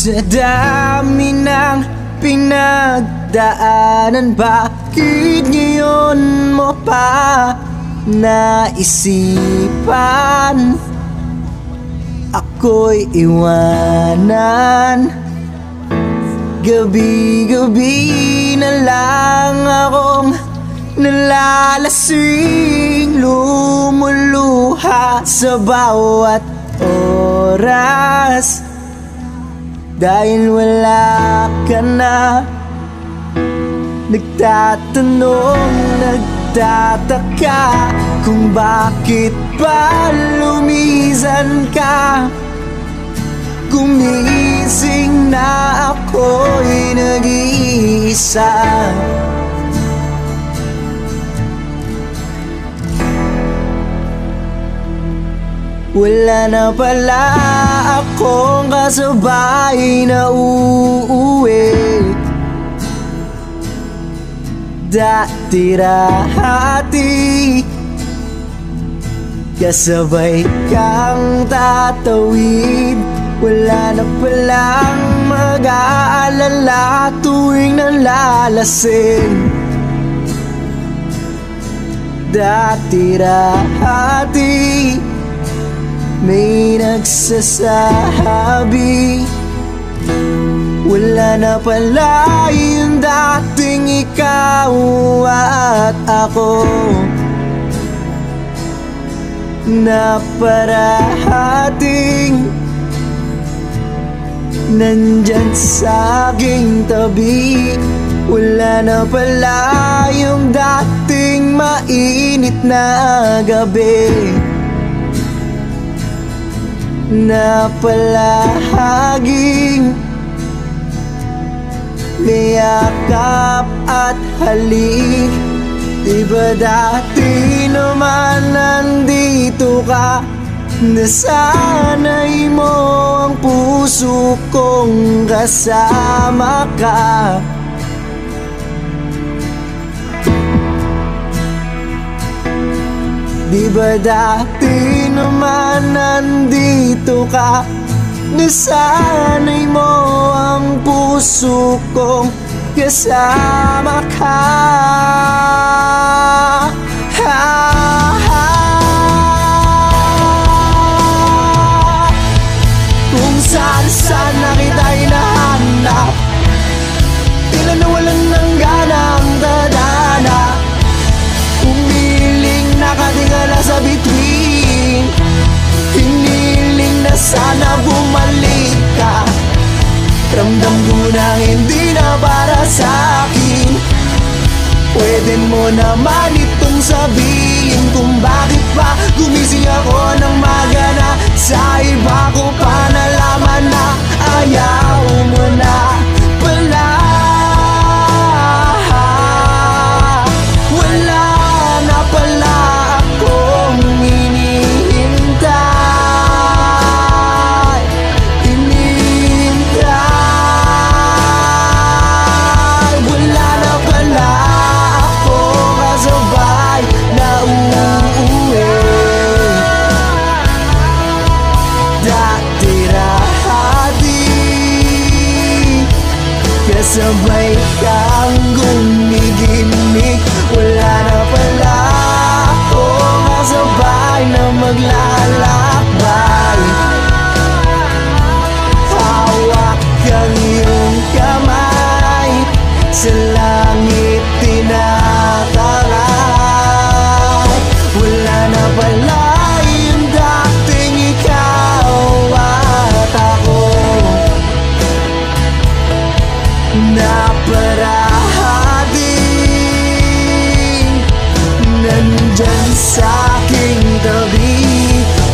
Sa dami ng pinagdaanan, bakit ngayon mo pa naisipan ako'y iwanan? Gabi-gabi na lang akong nalalasing, lumuluha sa bawat oras dahil wala ka na. Nagtatanong, nagtataka kung bakit ba lumisan ka. Gumising na ako'y nag-iisa. Wala na pala akong kasabay na uuwi. Dati-rati kasabay kang tatawid. Wala na palang mag-aalala tuwing nalalasing. Dati-rati may nagsasabi, wala na pala yung dating ikaw at ako, na parating nandyan sa aking tabi. Wala na pala yung dating mainit na gabi, na palaging may yakap at halik. Diba dati naman nandito ka, nasanay mo ang puso kong kasama ka. Diba dati naman nandito ka, nasanay mo ang puso kong kasama ka. Kung saan na kita hinahanap, tila nawalan ng ganang dadana. Umiling nakatingala sa bituin, hiniling na sana bumalik ka. Ramdam ko na hindi na para sa'kin. Pwede mo naman itong sabihin kung bakit pa gumising ako ng magana. Sa iba ko pa nalaman na ayaw mo na pala. Wala na pala akong hinihintay. Wala na pala akong kasabay na uuwi. Dati-rati kasabay kang gumiginig. Wala na pala akong kasabay na maglalakbay. Hawak kang iyong kamay, sa langit tinatalay. Wala na pala yung dating ikaw at ako, na parating nandyan sa aking tabi.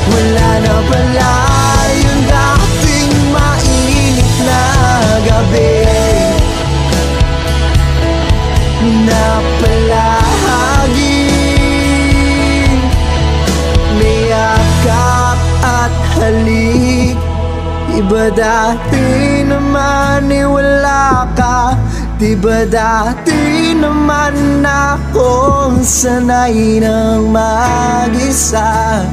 Wala na pala yung dating mainit na gabi, na palaging may yakap at halik. Iba dati naman wala ka. Diba dati naman akong sanay ng mag-isa.